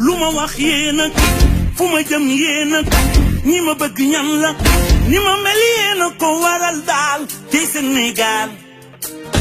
lu ma wax yéen ak fu ma jëm yéen ak ñi ma bëgg ñan la ni ma mel yéen a ko waral daal ci Sénégal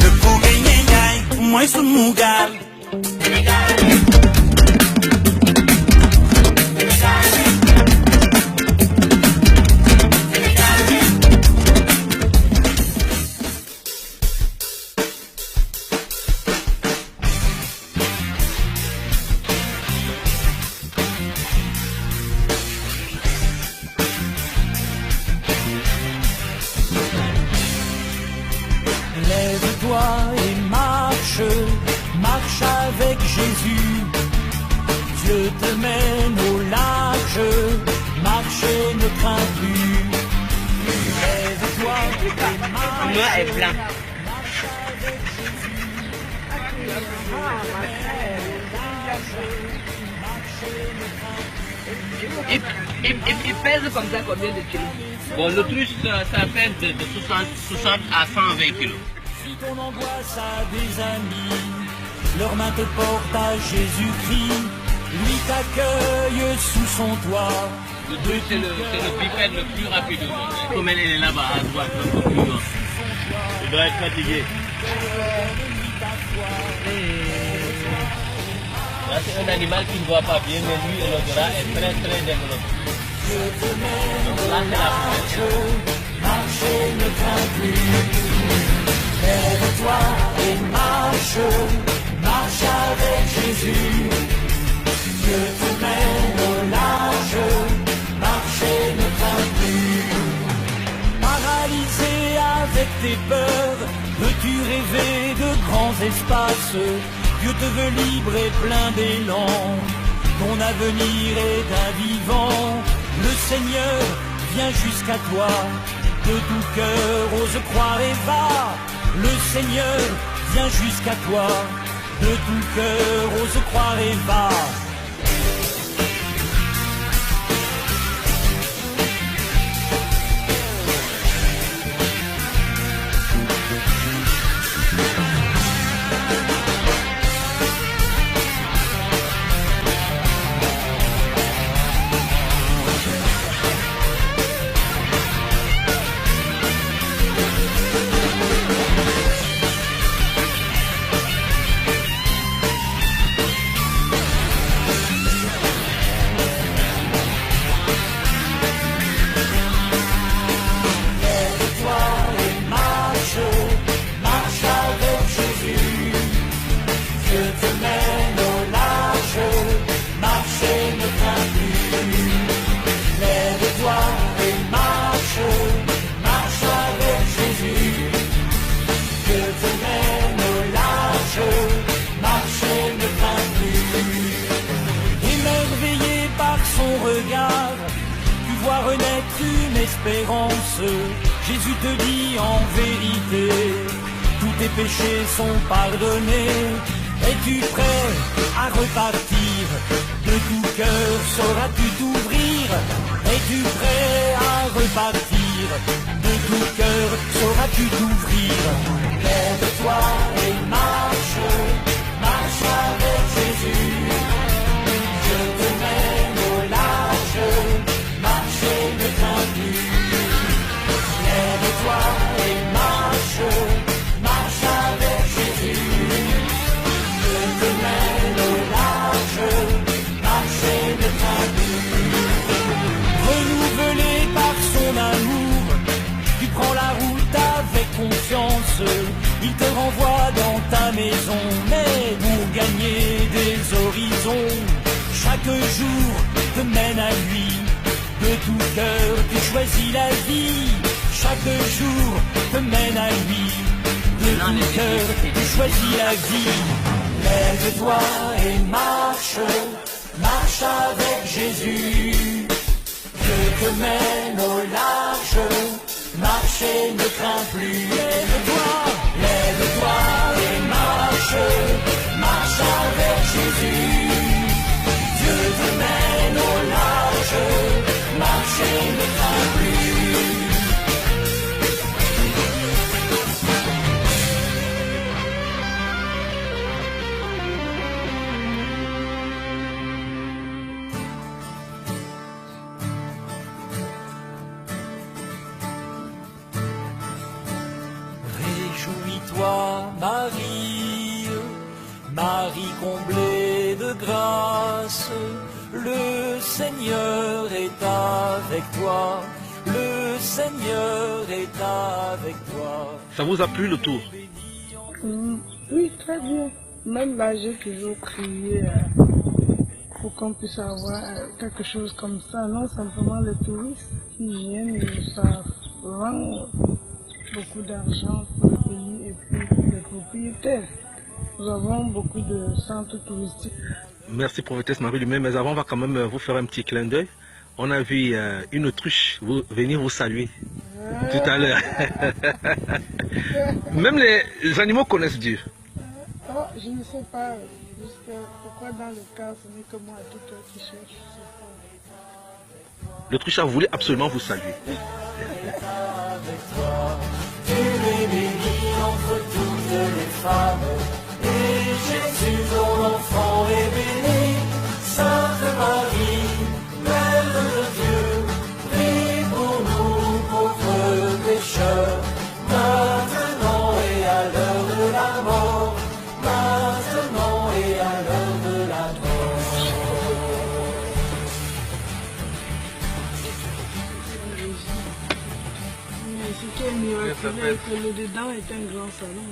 dëkku Gaynde Njaay mooy sunu gaal Lève-toi et marche, marche avec Jésus. Dieu te mène au large, marche et ne crains plus. Lève-toi et marche. Moi est blanc. Marche avec Jésus. Il pèse comme ça combien de kilos? Bon, l'autruche, ça pèse de 60 à 120 kilos. Si ton angoisse a des amis, leurs mains te portent à Jésus-Christ. Lui t'accueille sous son toit. L'autruche, c'est le bipède le plus rapide au monde. Comme elle est là-bas à droite, comme plus loin. Il doit être fatigué. Là, c'est un animal qui ne voit pas bien, mais lui, l'odorat est très très développé. Donc là, c'est la Marche et ne crains plus. Lève-toi et marche, marche avec Jésus. Dieu te mène au large, marche et ne crains plus. Paralysé avec tes peurs, veux-tu rêver de grands espaces? Dieu te veut libre et plein d'élan. Ton avenir est un vivant. Le Seigneur vient jusqu'à toi. De tout cœur, ose croire et va. Le Seigneur vient jusqu'à toi. De tout cœur, ose croire et va. Jésus te dit en vérité, tous tes péchés sont pardonnés. Es-tu prêt à repartir? De tout cœur sauras-tu t'ouvrir? Es-tu prêt à repartir? De tout cœur sauras-tu t'ouvrir? Lève-toi et marche, marche avec Jésus. Je te mène au large, marche et ne crains plus. Lève-toi et marche, marche avec Jésus. Je te mène au large, marche et ne crains plus. Renouvelé par son amour, tu prends la route avec confiance. Il te renvoie dans ta maison, mais pour gagner des horizons, chaque jour te mène à lui. De tout cœur, tu choisis la vie. Chaque jour te mène à lui. De tout cœur, tu choisis la vie. Lève-toi et marche, marche avec Jésus. Dieu te mène au large, marche et ne crains plus. Lève-toi et marche, marche avec Jésus. Dieu te mène au large, marche et ne crains plus. toi, Marie, Marie comblée de grâce. Le Seigneur est avec toi, le Seigneur est avec toi. Ça vous a plu le tour? Oui, très bien. Même là, j'ai toujours crié pour qu'on puisse avoir quelque chose comme ça. Non simplement les touristes qui viennent, ça rend beaucoup d'argent pour le pays et puis pour les propriétaires. Nous avons beaucoup de centres touristiques. Merci prophétesse Marie-Lumière, mais avant on va quand même vous faire un petit clin d'œil. On a vu une autruche venir vous saluer tout à l'heure. Même les animaux connaissent Dieu. Oh, je ne sais pas pourquoi dans le cas ce n'est que moi tout qui cherche. L'autruche a voulu absolument vous saluer. Tu es bénie entre toutes les femmes, et Jésus ton enfant est béni. Sainte Marie, Mère de Dieu, prie pour nous pauvres pécheurs, maintenant et à l'heure de la mort, maintenant et à l'heure de la mort. Mais ce qui est miraculeux, c'est que le dedans est un grand salon.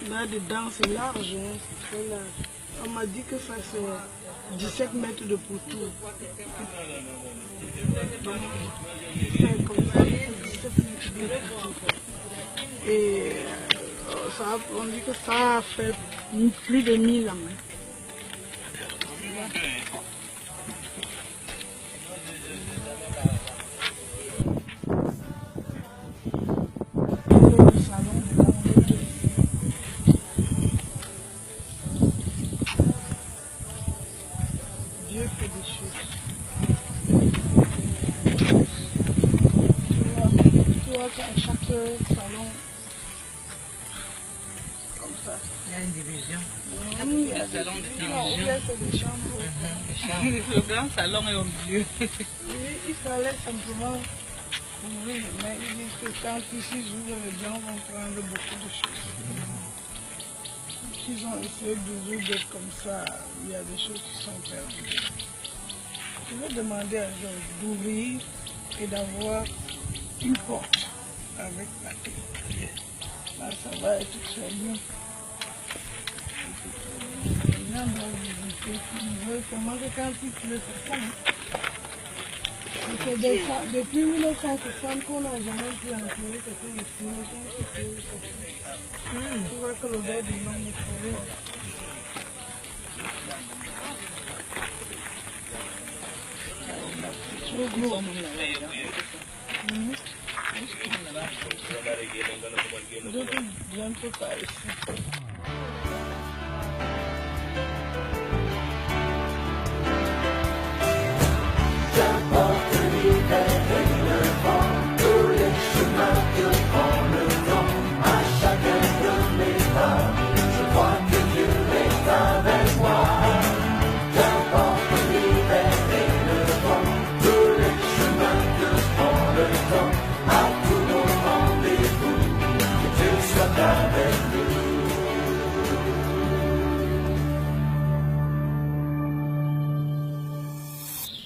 Là dedans c'est large, hein, c'est très large. On m'a dit que ça c'est 17 mètres de pourtour. Donc, c'est comme ça, c'est 17 mètres de pourtour. Et on dit que ça a fait plus de 1000 ans. Hein. Dieu fait des choses. Tu vois qu'à chaque salon, comme ça. Il y a une division. Il y a Le salon de il y a des chambres. Le grand salon est au milieu. Il fallait simplement ouvrir, mais il dit que quand ici j'ouvre, les gens vont prendre beaucoup de choses. Ils ont essayé d'ouvrir d'être comme ça, il y a des choses qui sont perdues. Je vais demander à Georges d'ouvrir et d'avoir une porte avec la clé. Là, ça va être très bien. Les gens doivent visiter, ils veulent comment que quand il pleut, c'est ça. C'est depuis 1960 qu'on n'a jamais pu entrer quelque chose. Tu vois que l'odeur du nom est trouvé. Trop gros. Je ne peux pas ici.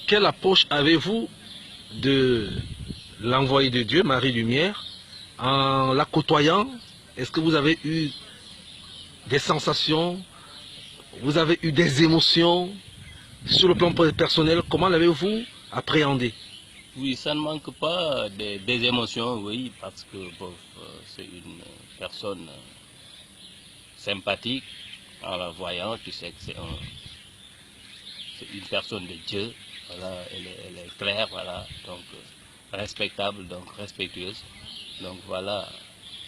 Quelle approche avez-vous de l'envoyé de Dieu, Marie-Lumière, en la côtoyant? Est-ce que vous avez eu des sensations? Vous avez eu des émotions? Sur le plan personnel, comment l'avez-vous appréhendé? Oui, ça ne manque pas des émotions, oui, parce que bon, c'est une personne sympathique. En la voyant, tu sais que c'est une personne de Dieu. Voilà, elle est claire, voilà, donc respectable, donc respectueuse. Donc voilà,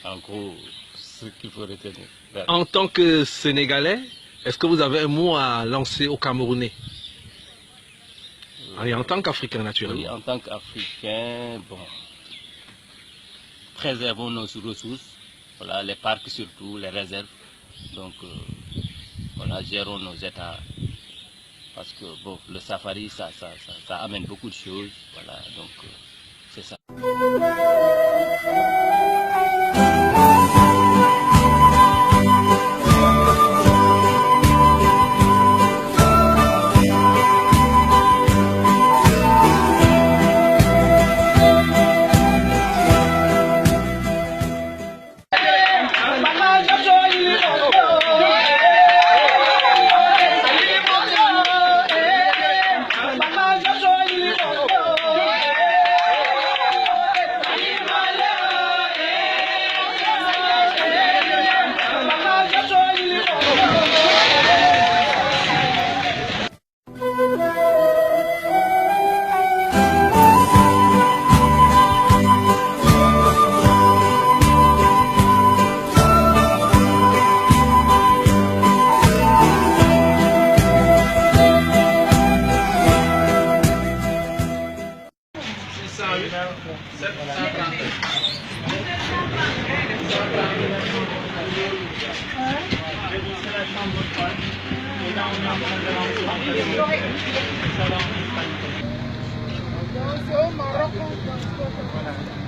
en gros, ce qu'il faut retenir. Voilà. En tant que Sénégalais, est-ce que vous avez un mot à lancer aux Camerounais? Et en tant qu'Africain, naturellement. Oui, en tant qu'Africain, bon, préservons nos ressources, voilà, les parcs surtout, les réserves. Donc, voilà, gérons nos états. Parce que bon, le safari, ça amène beaucoup de choses. Voilà, donc c'est ça.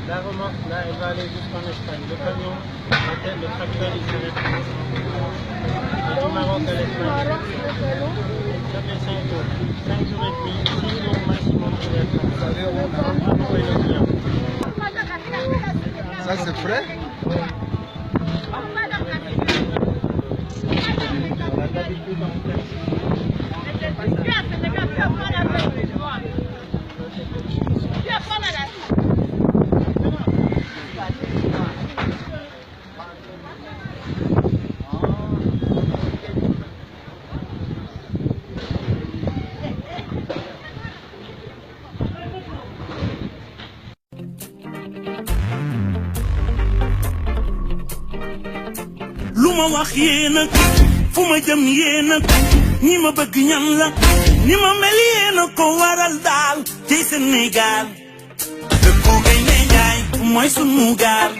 La remorque, là, elle va aller jusqu'en Espagne. Le camion, le tracteur, il s'arrête. Et du Maroc à l'Espagne, ça fait 5 jours. 5 jours et demi, 6 jours maximum pour être. Ça, c'est frais? lu ma wax yéena fu ma jëm yéena ñi ma bëgg ñan la ni ma mel yéena ko waral daal ci Sénégal dëkku Gaynde Njaay mooy sunu gaal